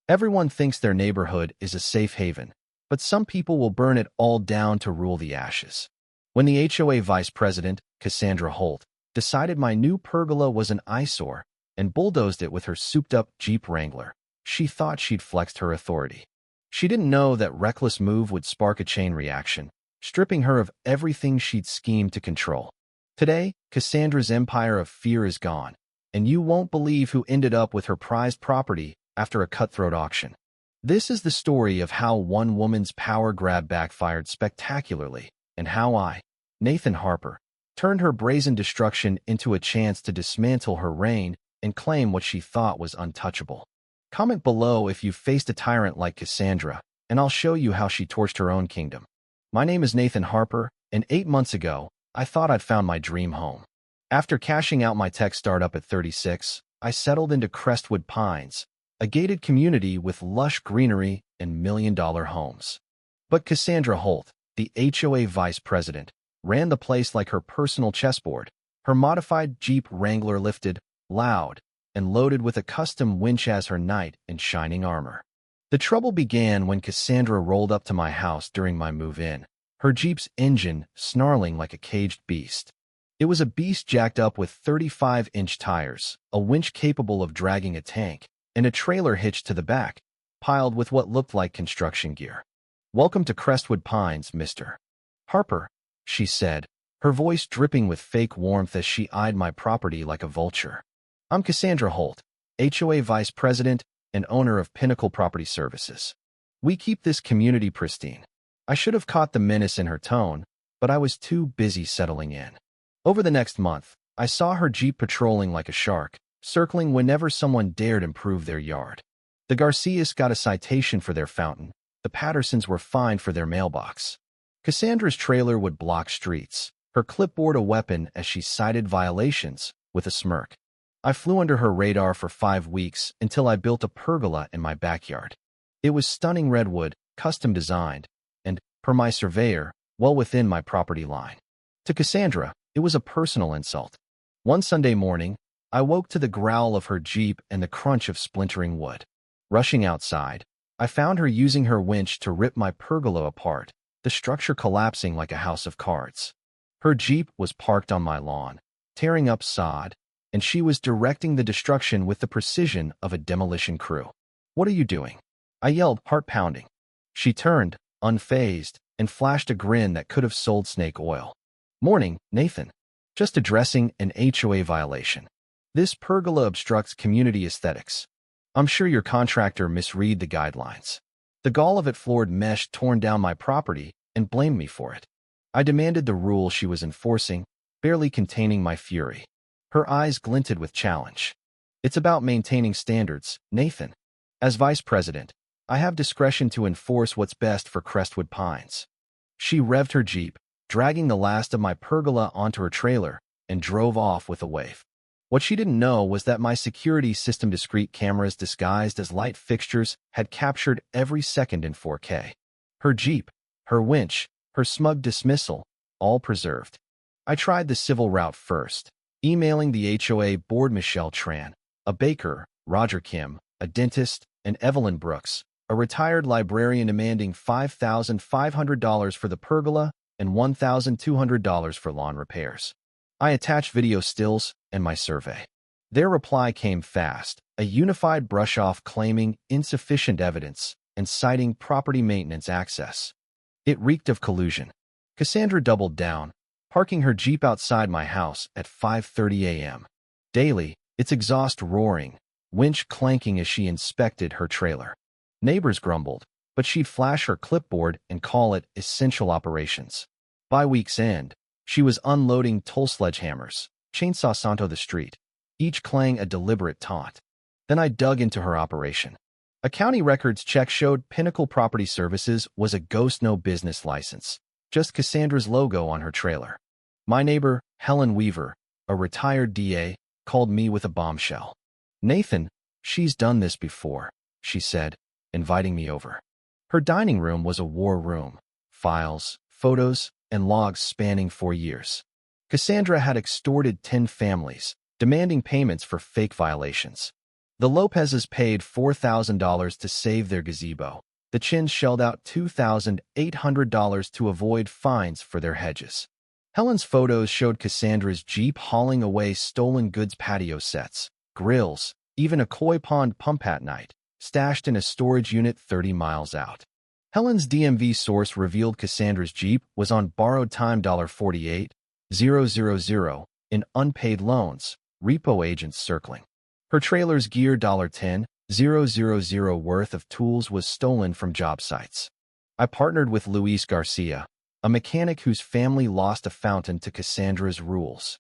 Everyone thinks their neighborhood is a safe haven, but some people will burn it all down to rule the ashes. When the HOA vice president, Cassandra Holt, decided my new pergola was an eyesore and bulldozed it with her souped-up Jeep Wrangler, she thought she'd flexed her authority. She didn't know that reckless move would spark a chain reaction, stripping her of everything she'd schemed to control. Today, Cassandra's empire of fear is gone, and you won't believe who ended up with her prized property after a cutthroat auction. This is the story of how one woman's power grab backfired spectacularly, and how I, Nathan Harper, turned her brazen destruction into a chance to dismantle her reign and claim what she thought was untouchable. Comment below if you've faced a tyrant like Cassandra, and I'll show you how she torched her own kingdom. My name is Nathan Harper, and 8 months ago, I thought I'd found my dream home. After cashing out my tech startup at 36, I settled into Crestwood Pines, a gated community with lush greenery and million-dollar homes. But Cassandra Holt, the HOA vice president, ran the place like her personal chessboard, her modified Jeep Wrangler lifted, loud, and loaded with a custom winch as her knight in shining armor. The trouble began when Cassandra rolled up to my house during my move-in, her Jeep's engine snarling like a caged beast. It was a beast jacked up with 35-inch tires, a winch capable of dragging a tank, and a trailer hitched to the back, piled with what looked like construction gear. "Welcome to Crestwood Pines, Mr. Harper," she said, her voice dripping with fake warmth as she eyed my property like a vulture. "I'm Cassandra Holt, HOA vice president and owner of Pinnacle Property Services. We keep this community pristine." I should have caught the menace in her tone, but I was too busy settling in. Over the next month, I saw her Jeep patrolling like a shark, circling whenever someone dared improve their yard. The Garcias got a citation for their fountain, the Pattersons were fined for their mailbox. Cassandra's trailer would block streets, her clipboard a weapon as she cited violations with a smirk. I flew under her radar for 5 weeks until I built a pergola in my backyard. It was stunning redwood, custom designed, and, per my surveyor, well within my property line. To Cassandra, it was a personal insult. One Sunday morning, I woke to the growl of her Jeep and the crunch of splintering wood. Rushing outside, I found her using her winch to rip my pergola apart, the structure collapsing like a house of cards. Her Jeep was parked on my lawn, tearing up sod, and she was directing the destruction with the precision of a demolition crew. "What are you doing?" I yelled, heart pounding. She turned, unfazed, and flashed a grin that could have sold snake oil. "Morning, Nathan. Just addressing an HOA violation. This pergola obstructs community aesthetics. I'm sure your contractor misread the guidelines." The gall of it floored mesh torn down my property and blamed me for it. I demanded the rule she was enforcing, barely containing my fury. Her eyes glinted with challenge. "It's about maintaining standards, Nathan. As vice president, I have discretion to enforce what's best for Crestwood Pines." She revved her Jeep, dragging the last of my pergola onto her trailer, and drove off with a wave. What she didn't know was that my security system discrete cameras disguised as light fixtures had captured every second in 4K. Her Jeep, her winch, her smug dismissal, all preserved. I tried the civil route first, emailing the HOA board Michelle Tran, a baker, Roger Kim, a dentist, and Evelyn Brooks, a retired librarian, demanding $5,500 for the pergola and $1,200 for lawn repairs. I attached video stills and my survey. Their reply came fast, a unified brush-off claiming insufficient evidence and citing property maintenance access. It reeked of collusion. Cassandra doubled down, parking her Jeep outside my house at 5:30 a.m. daily, its exhaust roaring, winch clanking as she inspected her trailer. Neighbors grumbled, but she'd flash her clipboard and call it essential operations. By week's end, she was unloading toll sledgehammers, chainsaw Santo the street, each clang a deliberate taunt. Then I dug into her operation. A county records check showed Pinnacle Property Services was a ghost no-business license, just Cassandra's logo on her trailer. My neighbor, Helen Weaver, a retired DA, called me with a bombshell. "Nathan, she's done this before," she said, inviting me over. Her dining room was a war room, files, photos, and logs spanning 4 years. Cassandra had extorted 10 families, demanding payments for fake violations. The Lopezes paid $4,000 to save their gazebo. The Chins shelled out $2,800 to avoid fines for their hedges. Helen's photos showed Cassandra's Jeep hauling away stolen goods, patio sets, grills, even a koi pond pump at night, stashed in a storage unit 30 miles out. Helen's DMV source revealed Cassandra's Jeep was on borrowed time $48,000 in unpaid loans, repo agents circling. Her trailer's gear $10,000 worth of tools was stolen from job sites. I partnered with Luis Garcia, a mechanic whose family lost a fountain to Cassandra's rules.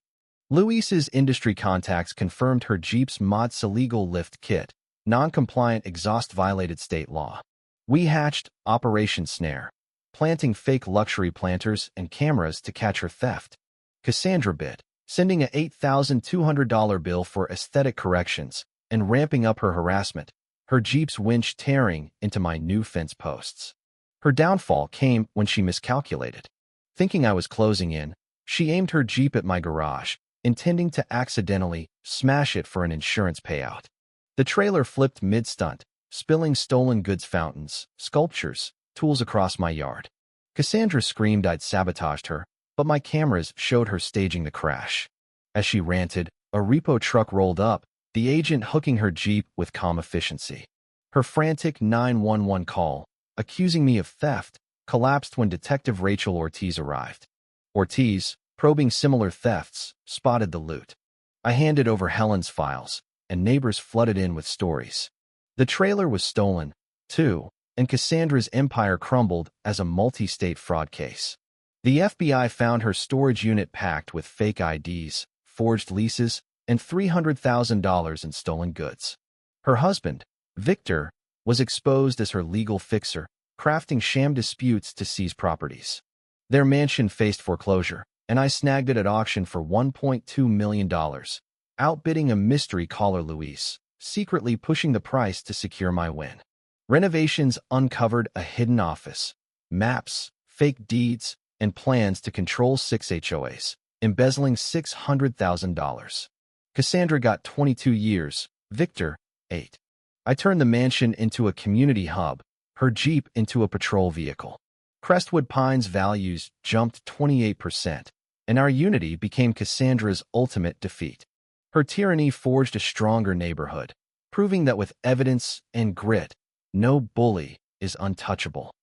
Luis's industry contacts confirmed her Jeep's mod's illegal lift kit, non-compliant exhaust violated state law. We hatched Operation Snare, planting fake luxury planters and cameras to catch her theft. Cassandra bit, sending a $8,200 bill for aesthetic corrections and ramping up her harassment, her Jeep's winch tearing into my new fence posts. Her downfall came when she miscalculated. Thinking I was closing in, she aimed her Jeep at my garage, intending to accidentally smash it for an insurance payout. The trailer flipped mid-stunt, spilling stolen goods fountains, sculptures, tools across my yard. Cassandra screamed I'd sabotaged her, but my cameras showed her staging the crash. As she ranted, a repo truck rolled up, the agent hooking her Jeep with calm efficiency. Her frantic 911 call, accusing me of theft, collapsed when Detective Rachel Ortiz arrived. Ortiz, probing similar thefts, spotted the loot. I handed over Helen's files, and neighbors flooded in with stories. The trailer was stolen, too, and Cassandra's empire crumbled as a multi-state fraud case. The FBI found her storage unit packed with fake IDs, forged leases, and $300,000 in stolen goods. Her husband, Victor, was exposed as her legal fixer, crafting sham disputes to seize properties. Their mansion faced foreclosure, and I snagged it at auction for $1.2 million, outbidding a mystery caller Luis, secretly pushing the price to secure my win. Renovations uncovered a hidden office, maps, fake deeds, and plans to control 6 HOAs, embezzling $600,000. Cassandra got 22 years, Victor, 8. I turned the mansion into a community hub, her Jeep into a patrol vehicle. Crestwood Pines' values jumped 28%, and our unity became Cassandra's ultimate defeat. Her tyranny forged a stronger neighborhood, proving that with evidence and grit, no bully is untouchable.